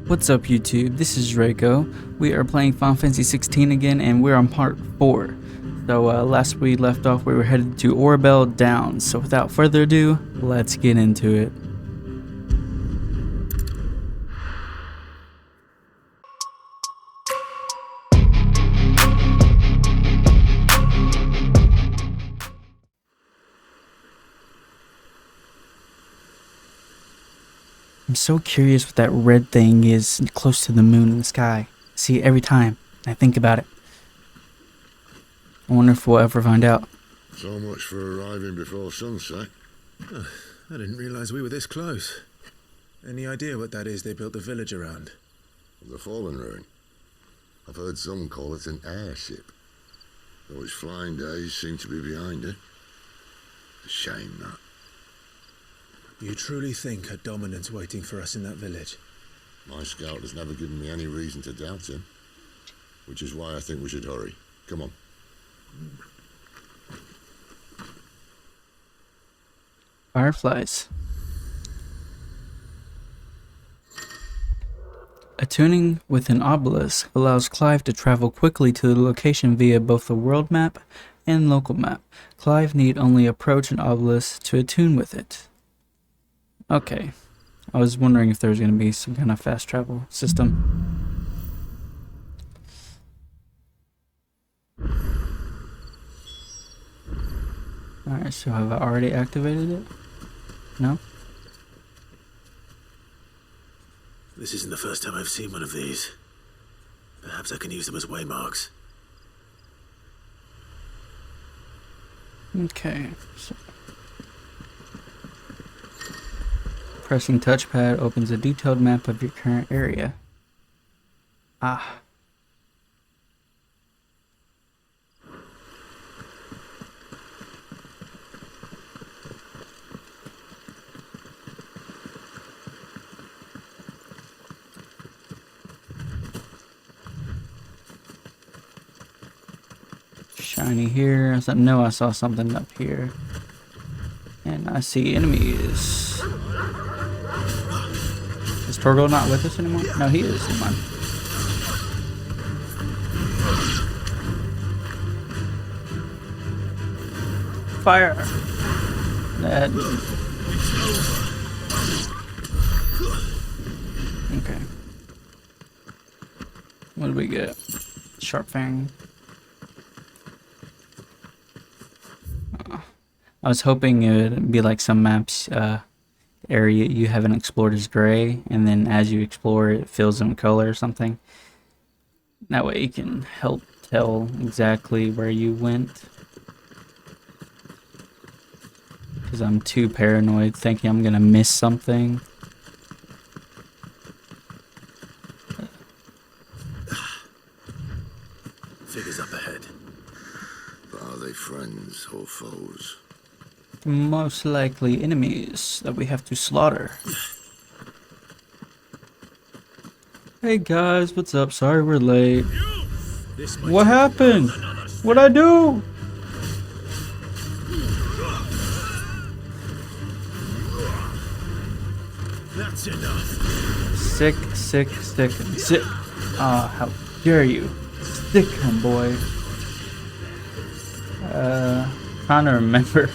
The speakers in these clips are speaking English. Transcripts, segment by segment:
What's up YouTube, this is Xreyco. We are playing Final Fantasy 16 again and we're on part 4. So last we left off we were headed to Orbel Downs, so without further ado, let's get into it. I'm so curious what that red thing is close to the moon in the sky. I see it every time I think about it. I wonder if we'll ever find out. So much for arriving before sunset. Oh, I didn't realize we were this close. Any idea what that is they built the village around? The Fallen Ruin. I've heard some call it an airship. Though its flying days seem to be behind it. It's a shame, that. You truly think a dominant's waiting for us in that village? My scout has never given me any reason to doubt him. Which is why I think we should hurry. Come on. Fireflies. Attuning with an obelisk allows Clive to travel quickly to the location via both the world map and local map. Clive need only approach an obelisk to attune with it. Okay. I was wondering if there was going to be some kind of fast travel system. Alright, so have I already activated it? No? This isn't the first time I've seen one of these. Perhaps I can use them as waymarks. Okay. So pressing touchpad opens a detailed map of your current area. Ah. Shiny here. I know I saw something up here. And I see enemies. Is Torgal not with us anymore? No, he is. Never mind. Fire! That. Okay. What do we get? Sharp Fang. I was hoping it would be like some maps area you haven't explored is gray, and then as you explore it fills in color or something. That way you can help tell exactly where you went. Because I'm too paranoid thinking I'm gonna miss something. Figures up ahead. But are they friends or foes? Most likely enemies that we have to slaughter. Hey guys, what's up? Sorry we're late. What happened? What'd I do? That's enough. Sick, sick, sick, sick. Ah, how dare you? Sick, homeboy. Trying to remember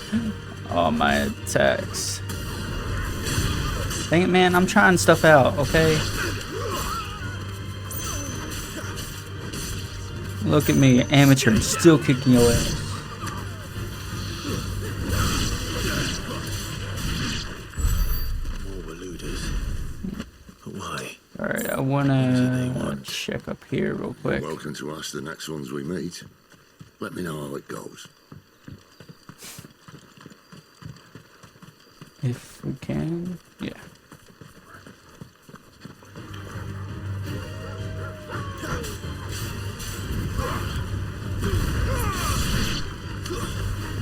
all my attacks. Dang it, man, I'm trying stuff out, okay? Look at me, amateur, and still kicking your ass. More eluders. Why? Alright, I wanna check up here real quick. You're welcome to ask the next ones we meet. Let me know how it goes. If we can, yeah.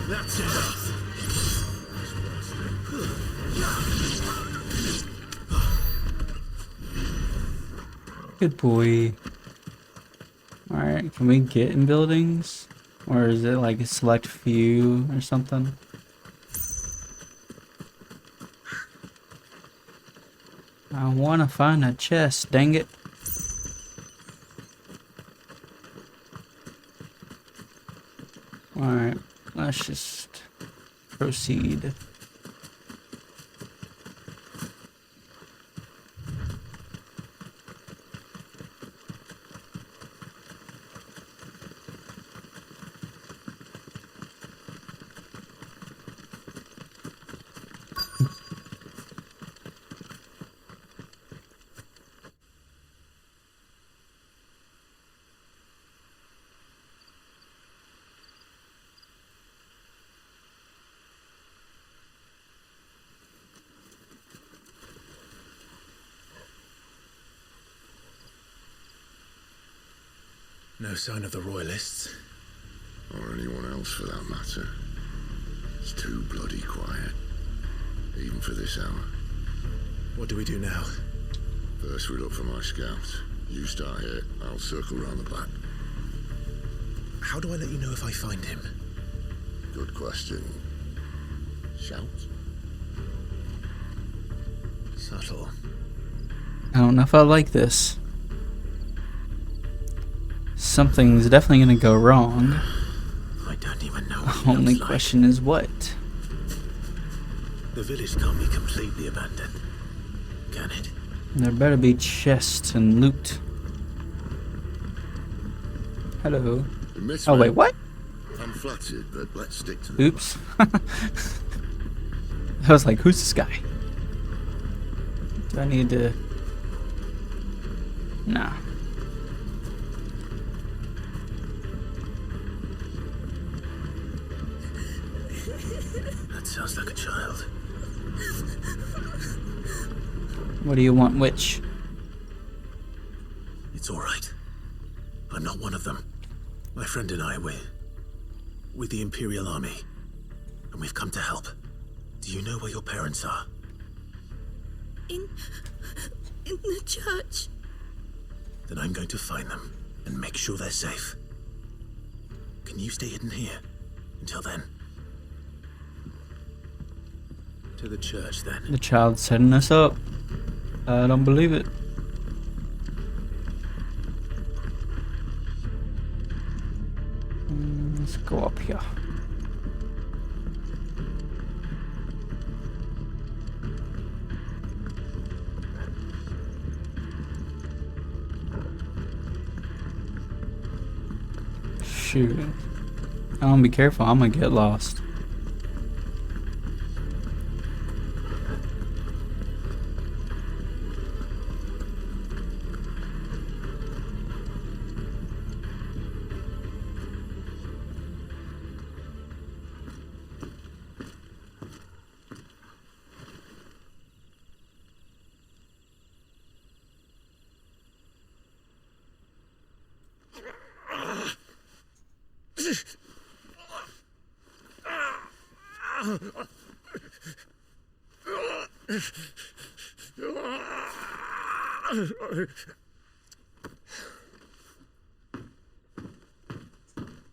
That's enough. Good boy. Alright, can we get in buildings? Or is it like a select few or something? I want to find a chest, dang it. Alright, let's just proceed. No sign of the royalists. Or anyone else for that matter. It's too bloody quiet. Even for this hour. What do we do now? First we look for my scouts. You start here, I'll circle round the back. How do I let you know if I find him? Good question. Shout? Subtle. I don't know if I like this. Something's definitely gonna go wrong. I don't even know what he Only looks like. question is what? The village can't be completely abandoned, can it? There better be chests and loot. Hello. You miss Oh me? wait, what? I'm flattered, but let's stick to the Oops. I was like, who's this guy? Do I need to... Nah. That sounds like a child. What do you want, witch? It's all right. I'm not one of them. My friend and I, we're with the Imperial Army, and we've come to help. Do you know where your parents are? In the church. Then I'm going to find them and make sure they're safe. Can you stay hidden here until then? To the church, then. The child's setting us up. I don't believe it. Let's go up here. Shoot. I don't be careful, I'm gonna get lost.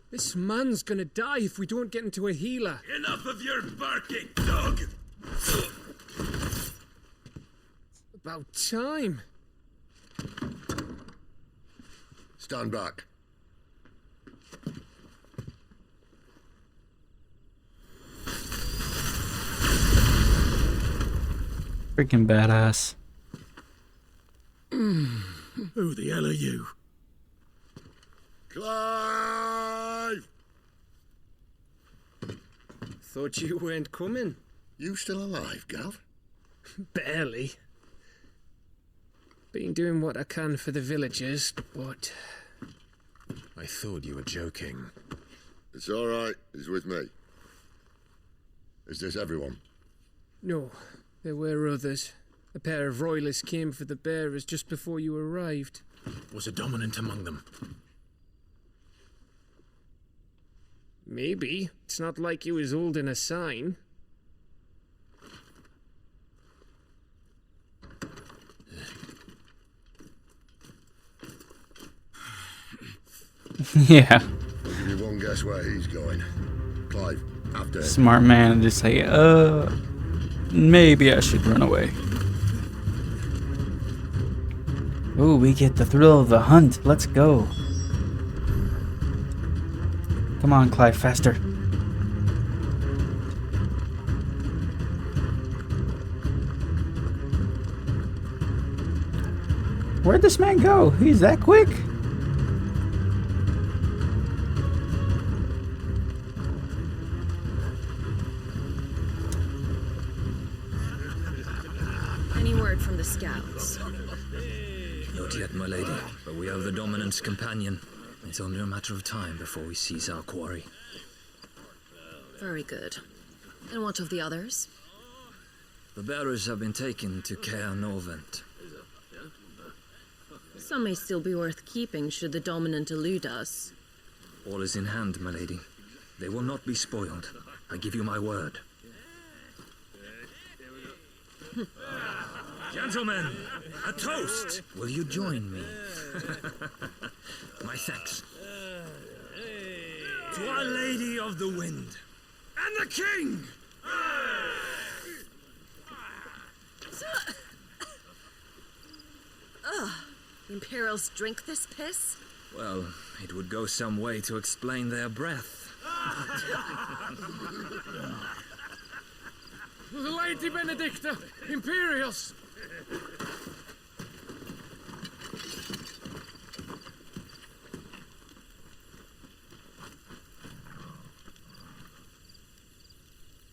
This man's gonna die if we don't get into a healer. Enough of your barking, dog! About time. Stand back. Freaking badass. Who the hell are you? Clive! Thought you weren't coming. You still alive, Gav? Barely. Been doing what I can for the villagers, but... I thought you were joking. It's all right. He's with me. Is this everyone? No, there were others. A pair of royalists came for the bearers just before you arrived. Was a dominant among them? Maybe. It's not like he was holding a sign. Yeah. I'll give you one guess where he's going. Clive, after him. Smart man and just say, maybe I should run away. Ooh, we get the thrill of the hunt. Let's go. Come on, Clive, faster. Where'd this man go? He's that quick? Any word from the scouts? Not yet, my lady, but we have the dominant's companion. It's only a matter of time before we seize our quarry. Very good. And what of the others? The bearers have been taken to Caer Norvent. Some may still be worth keeping should the dominant elude us. All is in hand, my lady. They will not be spoiled. I give you my word. Gentlemen, a toast! Will you join me? My thanks. To Our Lady of the Wind and the King! Imperials drink this piss? Well, it would go some way to explain their breath. Lady Benedicta, Imperials!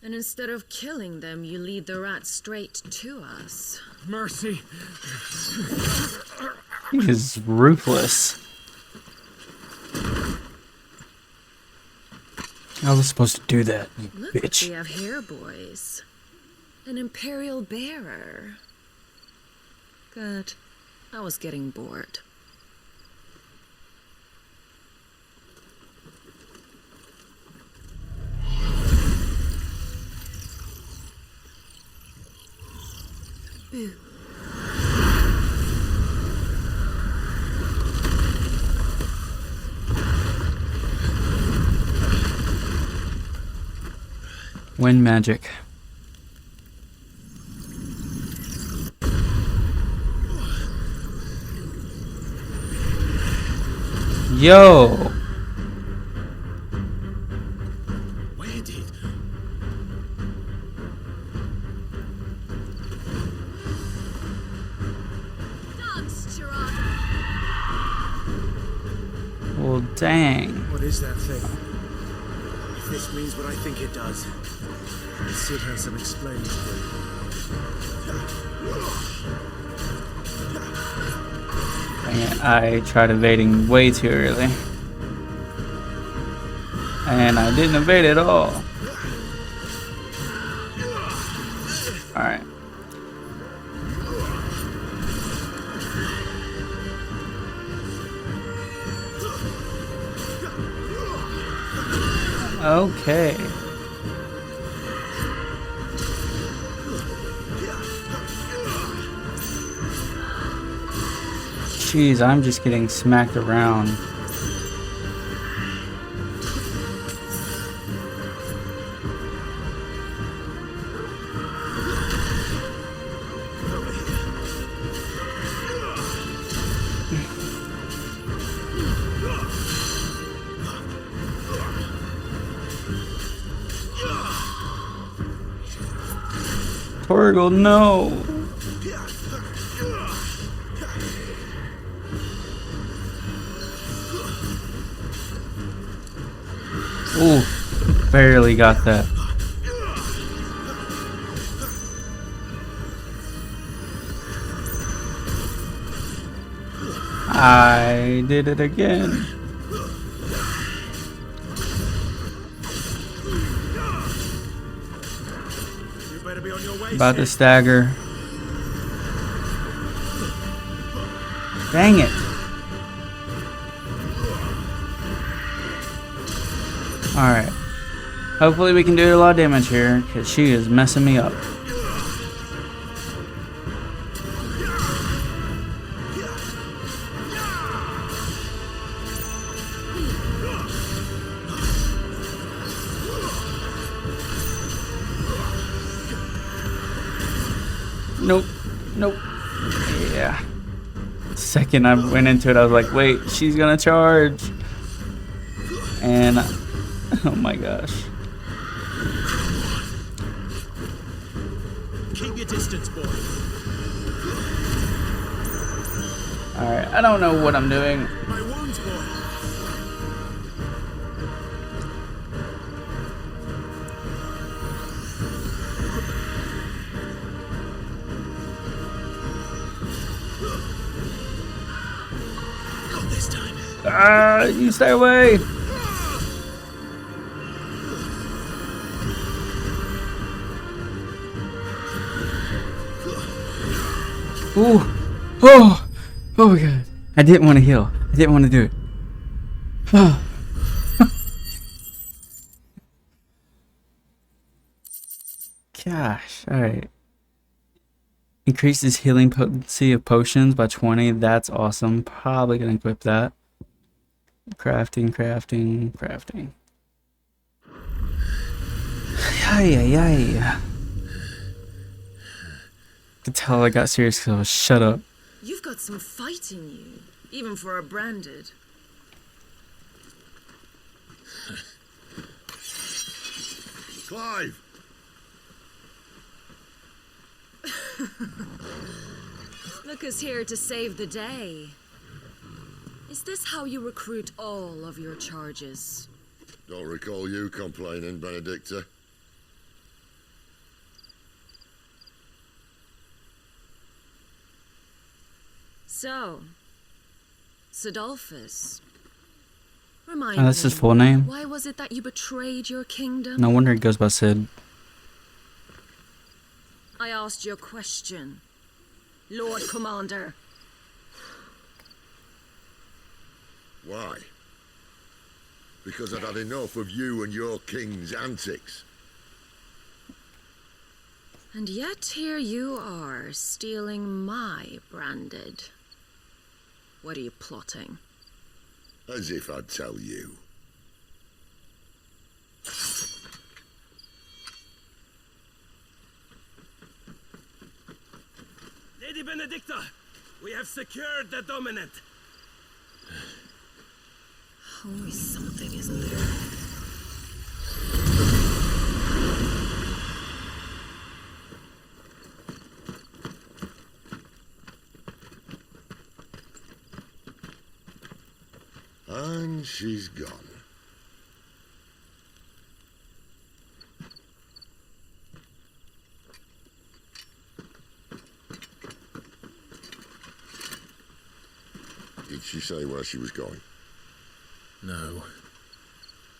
And instead of killing them, you lead the rats straight to us. Mercy. He is ruthless. I was supposed to do that, you Look bitch. what we have here, boys. An Imperial bearer. Good. I was getting bored. Boo. Wind magic. Yo! Where did? Well, dang. What is that thing? If this means what I think it does, Sid has some explaining to do. Dang it, I tried evading way too early. And I didn't evade at all. Alright. Okay. Jeez, I'm just getting smacked around. Torgal, no! Ooh, barely got that. I did it again. You better be on your way. About to stagger. Dang it. Alright. Hopefully we can do a lot of damage here, because she is messing me up. Nope. Nope. Yeah. Second I went into it, I was like, wait, she's gonna charge. And oh my gosh. Keep your distance, boy. Alright, I don't know what I'm doing. My wounds, boy. Got this time. Ah, you stay away. Ooh. Oh. Oh my god. I didn't want to heal. I didn't want to do it. Oh. Gosh. Alright. Increases healing potency of potions by 20. That's awesome. Probably gonna equip that. Crafting. Yay. Could tell I got serious because I was shut up. You've got some fight in you, even for a branded. Clive! Look who's here to save the day. Is this how you recruit all of your charges? Don't recall you complaining, Benedicta. So, Sidolphus. Remind That's me, his full name. why was it that you betrayed your kingdom? No wonder it goes by Sid. I asked you a question, Lord Commander. Why? Because I'd had enough of you and your king's antics. And yet here you are, stealing my branded. What are you plotting? As if I'd tell you. Lady Benedicta, we have secured the dominant. Always something, isn't there? And she's gone. Did she say where she was going? No.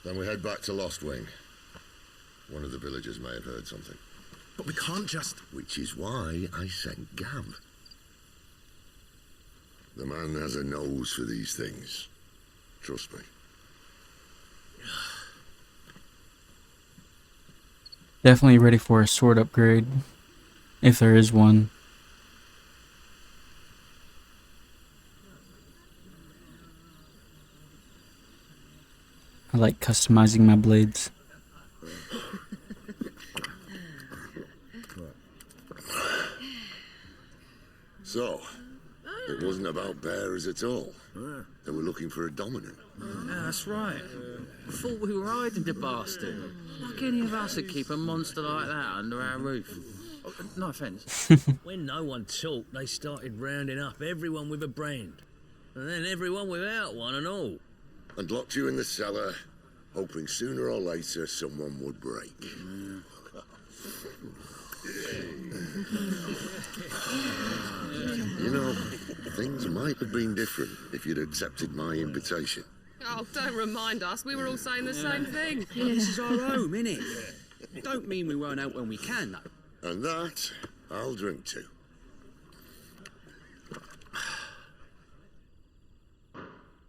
Then we head back to Lost Wing. One of the villagers may have heard something. But we can't just... Which is why I sent Gav. The man has a nose for these things. Trust me. Definitely ready for a sword upgrade. If there is one. I like customizing my blades. So, it wasn't about bearers at all. They were looking for a dominant. Yeah, that's right. I thought we were hiding the bastard. Like any of us would keep a monster like that under our roof. Oh, no offence. When no one talked, they started rounding up everyone with a brand. And then everyone without one and all. And locked you in the cellar, hoping sooner or later someone would break. You know, things might have been different if you'd accepted my invitation. Oh, don't remind us. We were all saying the same thing. This is our home, innit? Don't mean we won't out when we can, though. And that I'll drink to.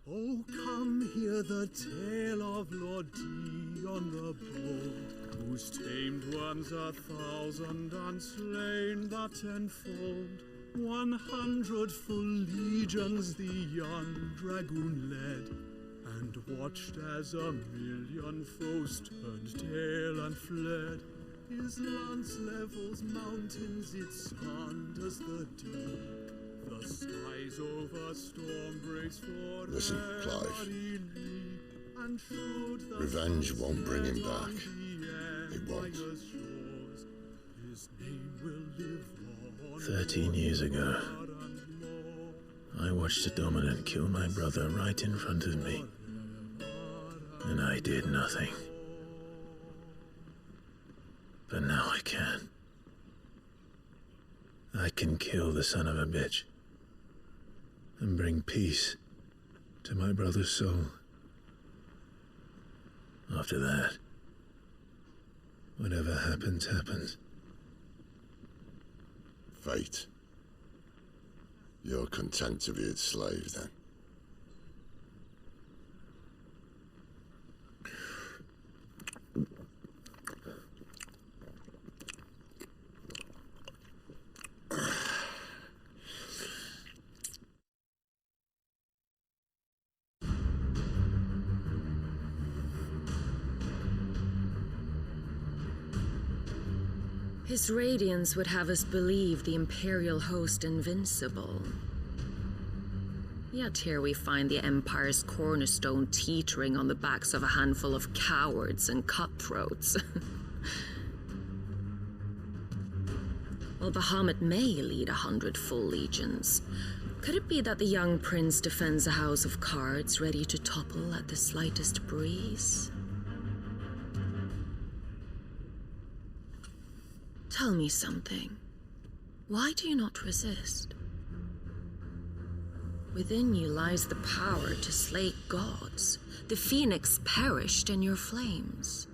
Oh, come hear the tale of Lord Dion the Bold, whose tamed ones 1,000 and slain the tenfold. 100 full legions the young dragoon led, and watched as 1,000,000 foes turned tail and fled. His lance levels mountains, it sanders the deep. The sky rise over storm breaks for Listen, Clive. every lee, and should the Revenge sun won't bring him set on back. the It won't. empire's shores, his name will live on 13 years ago, more and more. I watched a dominant kill my brother right in front of me. And I did nothing. But now I can. I can kill the son of a bitch. And bring peace to my brother's soul. After that, whatever happens, happens. Fate. You're content to be its slave, then? His radiance would have us believe the Imperial host invincible. Yet here we find the Empire's cornerstone teetering on the backs of a handful of cowards and cutthroats. While Bahamut may lead 100 full legions, could it be that the young prince defends a house of cards ready to topple at the slightest breeze? Tell me something. Why do you not resist? Within you lies the power to slay gods. The phoenix perished in your flames.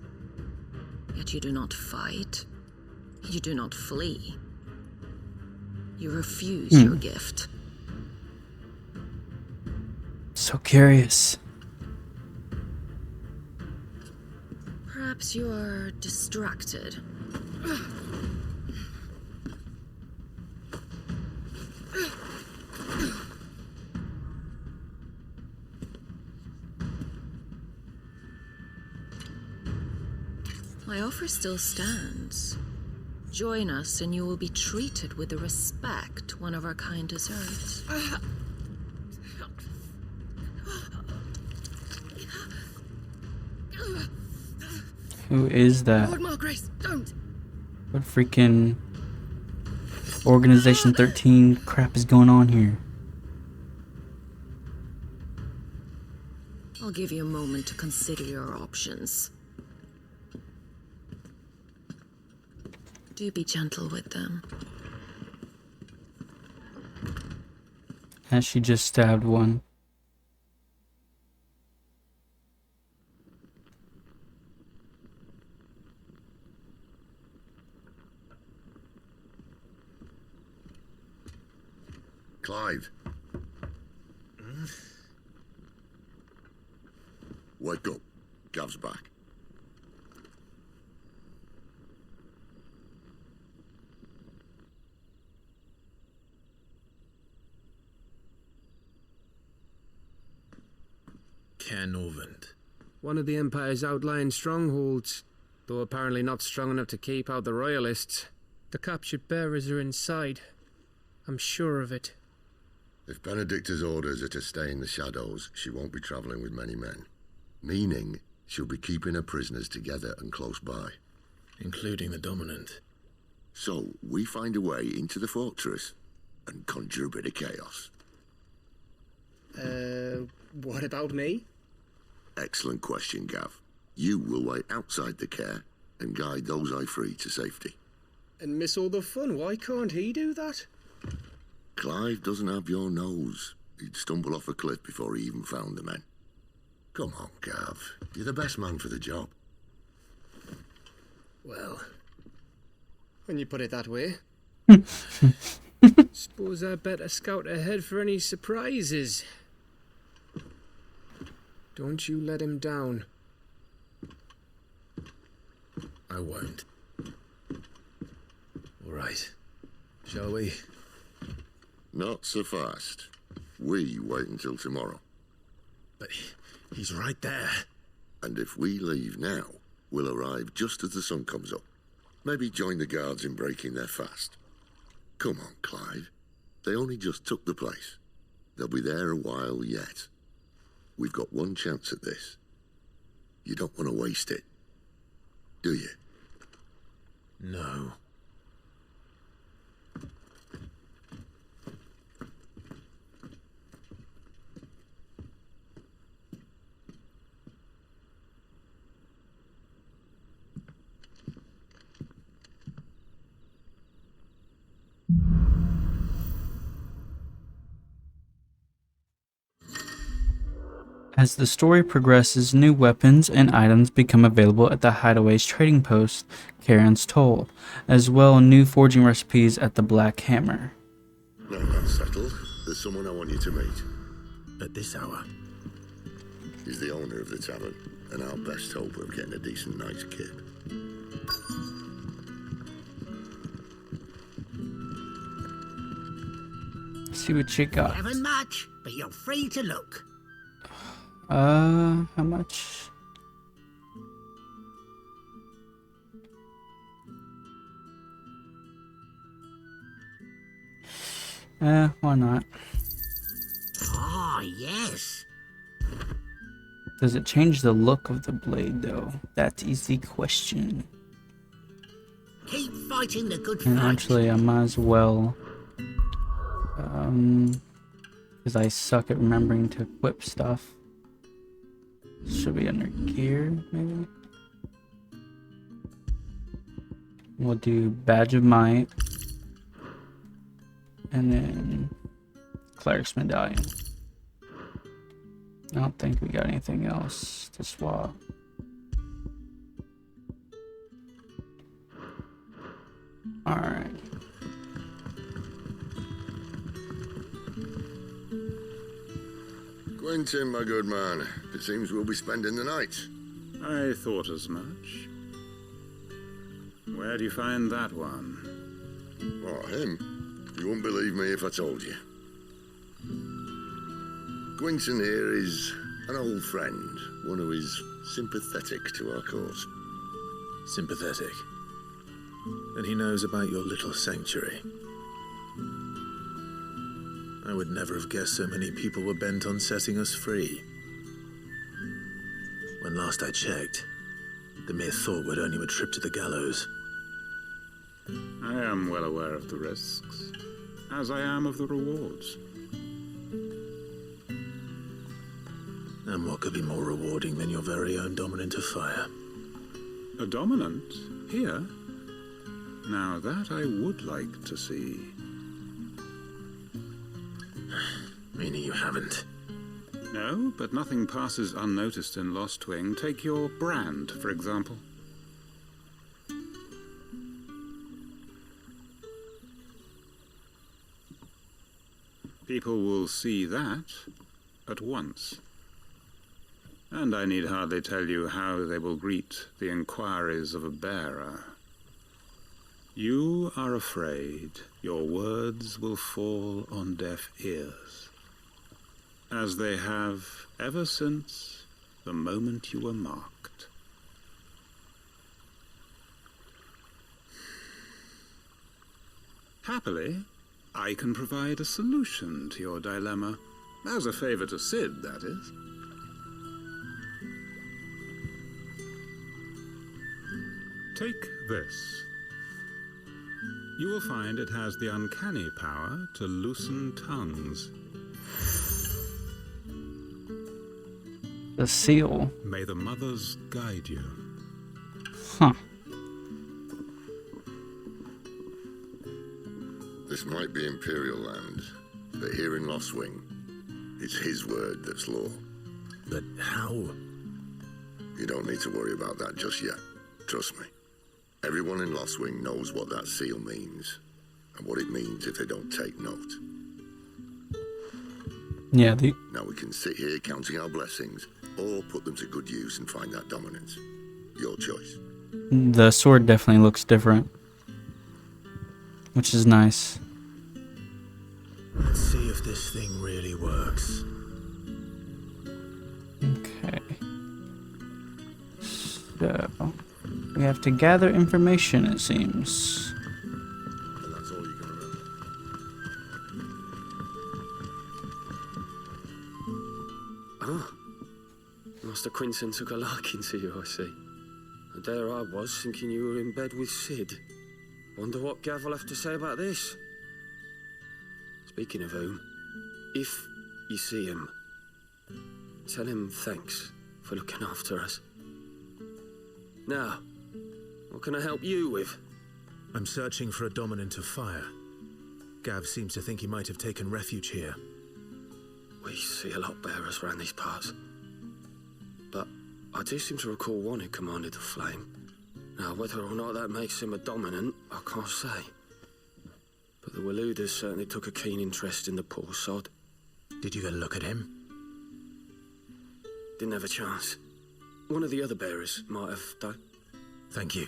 Yet you do not fight. You do not flee. You refuse your gift. So curious. Perhaps you are distracted. My offer still stands. Join us and you will be treated with the respect one of our kind deserves. Who is that? Lord Margrace, don't! What freaking Organization 13 crap is going on here? I'll give you a moment to consider your options. Do be gentle with them. As she just stabbed one. Clive. Wake up. Gav's back. Caernarvon. One of the Empire's outlying strongholds, though apparently not strong enough to keep out the Royalists. The captured bearers are inside. I'm sure of it. If Benedicta's orders are to stay in the shadows, she won't be travelling with many men. Meaning, she'll be keeping her prisoners together and close by. Including the dominant. So, we find a way into the fortress and conjure a bit of chaos. What about me? Excellent question, Gav. You will wait outside the care and guide those I free to safety. And miss all the fun. Why can't he do that? Clive doesn't have your nose. He'd stumble off a cliff before he even found the men. Come on, Gav. You're the best man for the job. Well, when you put it that way. Suppose I better scout ahead for any surprises. Don't you let him down. I won't. All right. Shall we? Not so fast. We wait until tomorrow. But he's right there. And if we leave now, we'll arrive just as the sun comes up. Maybe join the guards in breaking their fast. Come on, Clive. They only just took the place. They'll be there a while yet. We've got one chance at this. You don't want to waste it, do you? No. As the story progresses, new weapons and items become available at the Hideaway's trading post, Karen's Toll, as well as new forging recipes at the Black Hammer. Now that's settled. There's someone I want you to meet. At this hour? He's the owner of the tavern, and our best hope of getting a decent night's kip. See what you got. Haven't much, but you're free to look. How much? Why not? Ah, yes. Does it change the look of the blade, though? That is the question. Keep fighting the good And fight. actually, I might as well, because I suck at remembering to equip stuff. Should be under gear, maybe? We'll do Badge of Might. And then Cleric's Medallion. I don't think we got anything else to swap. Alright. Quentin, my good man. It seems we'll be spending the night. I thought as much. Where do you find that one? Oh, him? You wouldn't believe me if I told you. Quentin here is an old friend, one who is sympathetic to our cause. Sympathetic. And he knows about your little sanctuary. I would never have guessed so many people were bent on setting us free. When last I checked, the mere thought would earn you a trip to the gallows. I am well aware of the risks, as I am of the rewards. And what could be more rewarding than your very own dominant of fire? A dominant? Here? Now that I would like to see. Meaning you haven't? No, but nothing passes unnoticed in Lost Wing. Take your brand, for example. People will see that at once. And I need hardly tell you how they will greet the inquiries of a bearer. You are afraid your words will fall on deaf ears, as they have ever since the moment you were marked. Happily, I can provide a solution to your dilemma, as a favor to Sid, that is. Take this. You will find it has the uncanny power to loosen tongues. The seal. May the mothers guide you. Huh. This might be Imperial land, but here in Lost Wing, it's his word that's law. But how? You don't need to worry about that just yet. Trust me. Everyone in Lost Wing knows what that seal means, and what it means if they don't take note. Yeah, Now we can sit here counting our blessings, or put them to good use and find that dominance. Your choice. the sword definitely looks different, which is nice. Let's see if this thing really works. Okay. So, we have to gather information, it seems. And that's all you can remember. Ah, Master Quinton took a liking to you, I see. And there I was, thinking you were in bed with Sid. Wonder what Gav will have to say about this. Speaking of whom, if you see him, tell him thanks for looking after us. Now, what can I help you with? I'm searching for a dominant of fire. Gav seems to think he might have taken refuge here. We see a lot bearers around these parts. But I do seem to recall one who commanded the flame. Now, whether or not that makes him a dominant, I can't say. But the Waluders certainly took a keen interest in the poor sod. Did you get a look at him? Didn't have a chance. One of the other bearers might have, though. Thank you.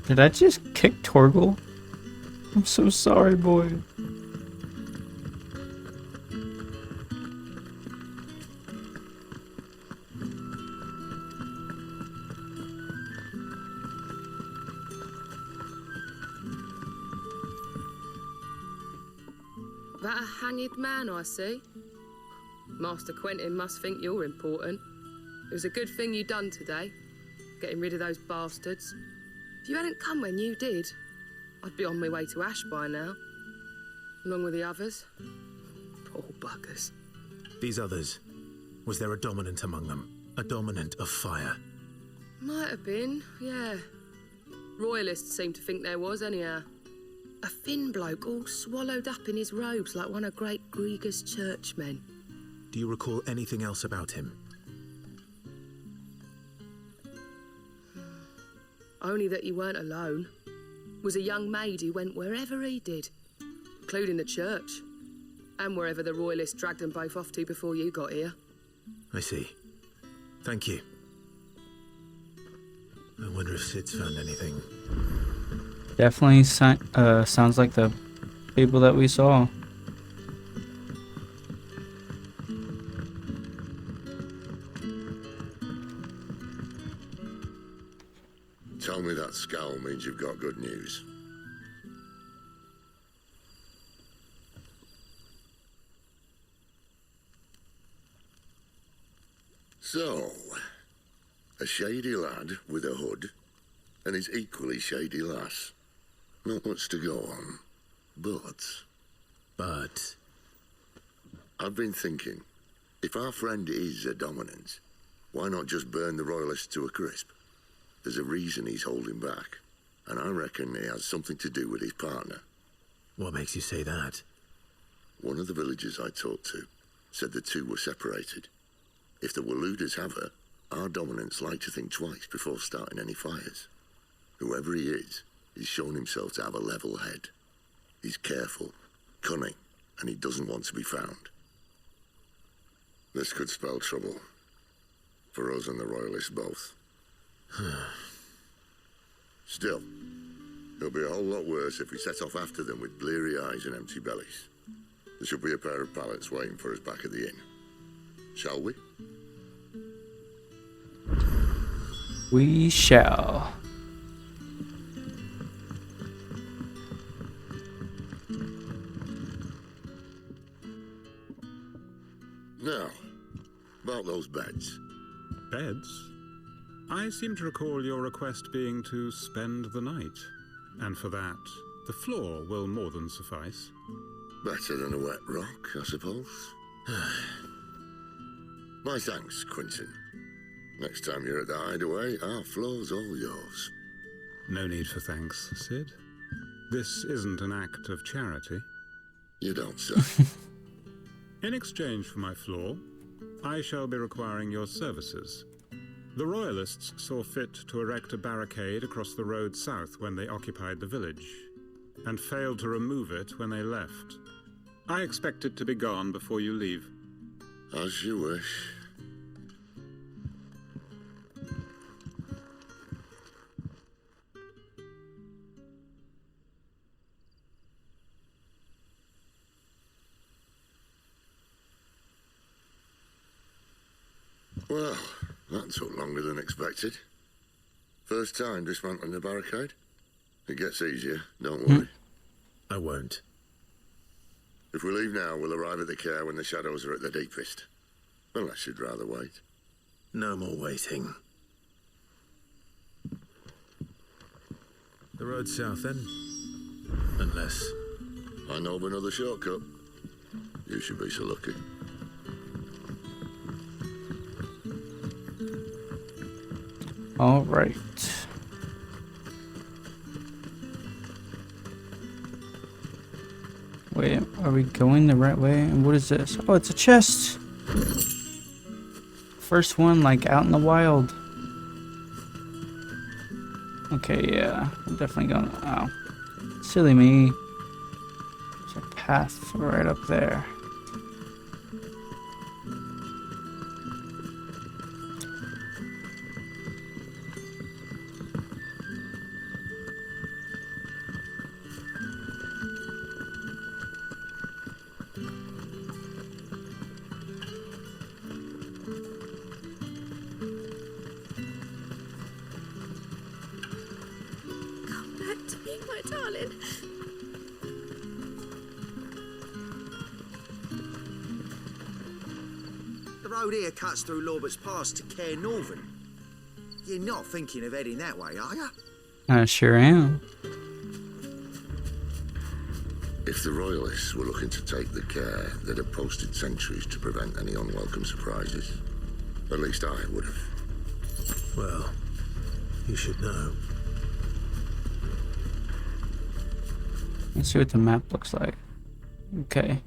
Did I just kick Torgal? I'm so sorry, boy. That a hanged man, I see. Master Quentin must think you're important. It was a good thing you done today, getting rid of those bastards. If you hadn't come when you did, I'd be on my way to Ash by now, along with the others. Poor buggers. These others, was there a dominant among them? A dominant of fire? Might have been, yeah. Royalists seem to think there was, anyhow. A thin bloke all swallowed up in his robes like one of Great Gregor's churchmen. Do you recall anything else about him? Only that he weren't alone. Was a young maid who went wherever he did, including the church, and wherever the Royalists dragged them both off to before you got here. I see. Thank you. I wonder if Sid's found anything. Definitely sounds like the people that we saw. Tell me that scowl means you've got good news. So, a shady lad with a hood, and his equally shady lass. Not much to go on, but... I've been thinking, if our friend is a dominant, why not just burn the Royalists to a crisp? There's a reason he's holding back, and I reckon he has something to do with his partner. What makes you say that? One of the villagers I talked to said the two were separated. If the Waluders have her, our dominants like to think twice before starting any fires. Whoever he is, he's shown himself to have a level head. He's careful, cunning, and he doesn't want to be found. This could spell trouble. For us and the Royalists both. Still, it'll be a whole lot worse if we set off after them with bleary eyes and empty bellies. There should be a pair of pallets waiting for us back at the inn. Shall we? We shall. Now, about those beds. Beds? I seem to recall your request being to spend the night. And for that, the floor will more than suffice. Better than a wet rock, I suppose. My thanks, Quinton. Next time you're at the hideaway, our floor's all yours. No need for thanks, Sid. This isn't an act of charity. You don't say. In exchange for my floor, I shall be requiring your services. The Royalists saw fit to erect a barricade across the road south when they occupied the village, and failed to remove it when they left. I expect it to be gone before you leave. As you wish. Well, that took longer than expected. First time dismantling the barricade. It gets easier, don't worry. I won't. If we leave now, we'll arrive at the care when the shadows are at their deepest. Unless you'd rather wait. No more waiting. The road south then? Unless... I know of another shortcut. You should be so lucky. All right. Wait, are we going the right way? And what is this? Oh, it's a chest. First one, like, out in the wild. Okay, yeah. I'm definitely going... Oh. Silly me. There's a path right up there. The road here cuts through Lorbert's Pass to Care Northern. You're not thinking of heading that way, are you? I sure am. If the Royalists were looking to take the care, they'd have posted sentries to prevent any unwelcome surprises. At least I would have. Well, you should know. Let's see what the map looks like. Okay.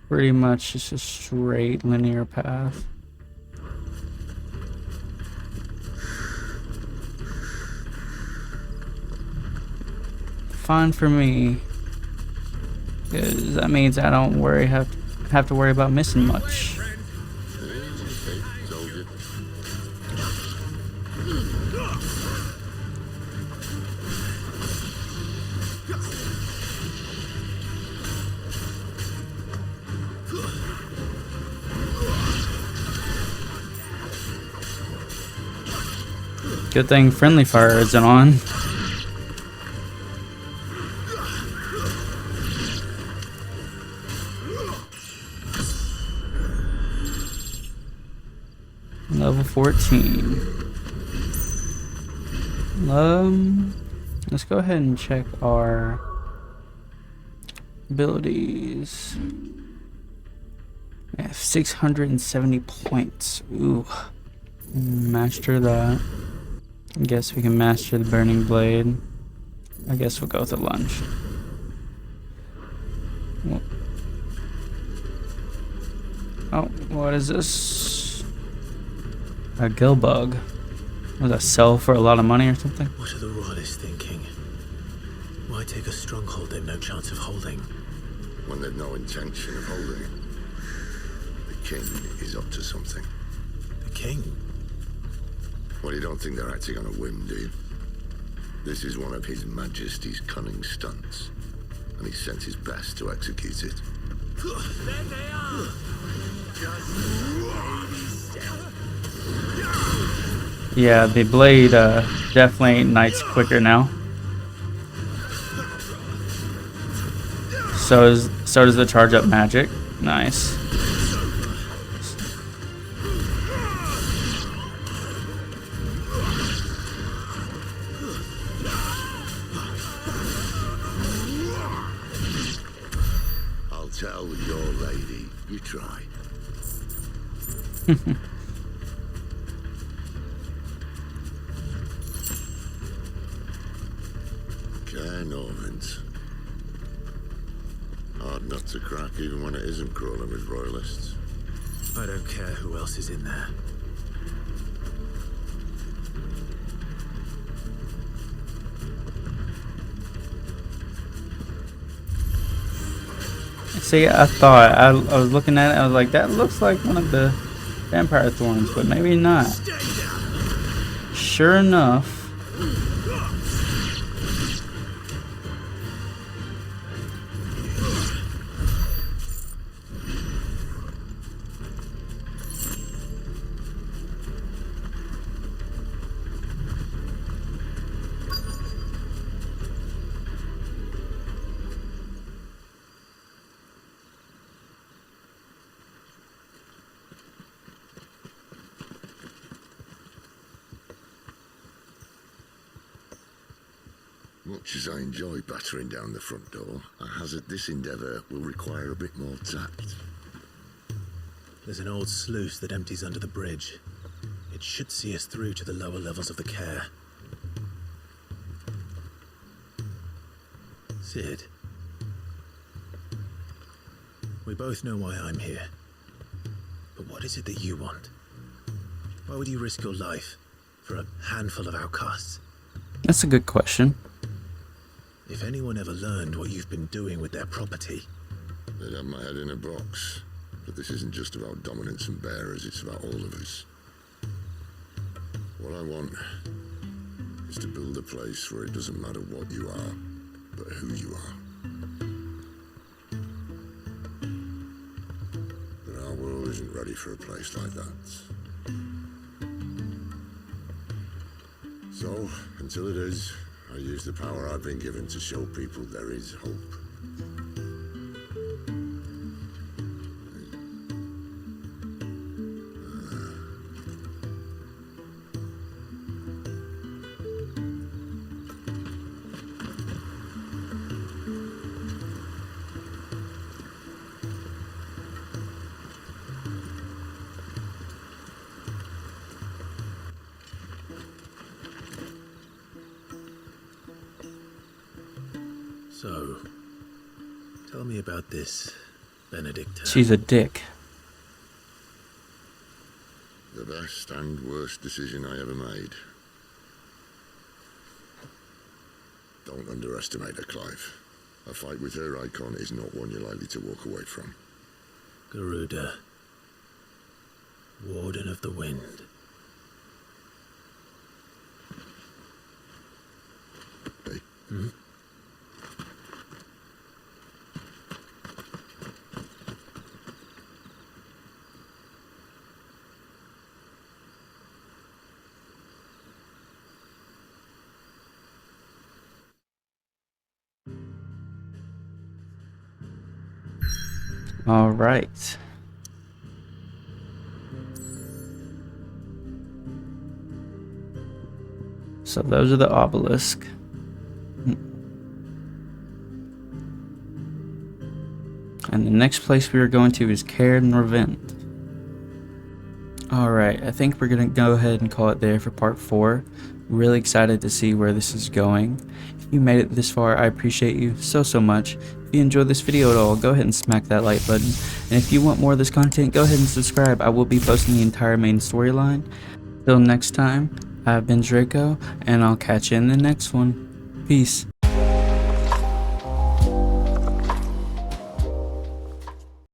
Pretty much just a straight linear path. Fine for me. Because that means I don't have to worry about missing much. Good thing friendly fire isn't on. Level 14. Let's go ahead and check our abilities. We have 670 points. Ooh. Master that. I guess we can master the burning blade. I guess we'll go with the lunge. Oh, what is this? A gill bug. Was that sell for a lot of money or something? What are the Royalists thinking? Why take a stronghold they've no chance of holding? When they've no intention of holding it. The king is up to something. The king? Well, you don't think they're acting on a whim, do you? This is one of His Majesty's cunning stunts, and he's sent his best to execute it. There they are! Yeah, the blade definitely ignites quicker now. So does the charge up magic. Nice. I'll tell your lady you tried. Care Normans. Hard nut to crack even when it isn't crawling with royalists. I don't care who else is in there. See, I thought, I was looking at it, I was like, that looks like one of the vampire thorns, but maybe not. Sure enough. Much as I enjoy battering down the front door, I hazard this endeavour will require a bit more tact. There's an old sluice that empties under the bridge. It should see us through to the lower levels of the care. Sid. We both know why I'm here. But what is it that you want? Why would you risk your life for a handful of outcasts? That's a good question. If anyone ever learned what you've been doing with their property... They'd have my head in a box. But this isn't just about dominance and bearers, it's about all of us. What I want is to build a place where it doesn't matter what you are, but who you are. But our world isn't ready for a place like that. So, until it is, I use the power I've been given to show people there is hope. So, tell me about this, Benedicta. She's a dick. The best and worst decision I ever made. Don't underestimate her, Clive. A fight with her icon is not one you're likely to walk away from. Garuda, Warden of the Wind. Hey. Hmm? All right. So those are the obelisk. And the next place we are going to is Cairn Revent. Alright, I think we're going to go ahead and call it there for part 4. Really excited to see where this is going. If you made it this far, I appreciate you so much. If you enjoyed this video at all, go ahead and smack that like button. And if you want more of this content, go ahead and subscribe. I will be posting the entire main storyline. Till next time, I've been Xreyco, and I'll catch you in the next one. Peace.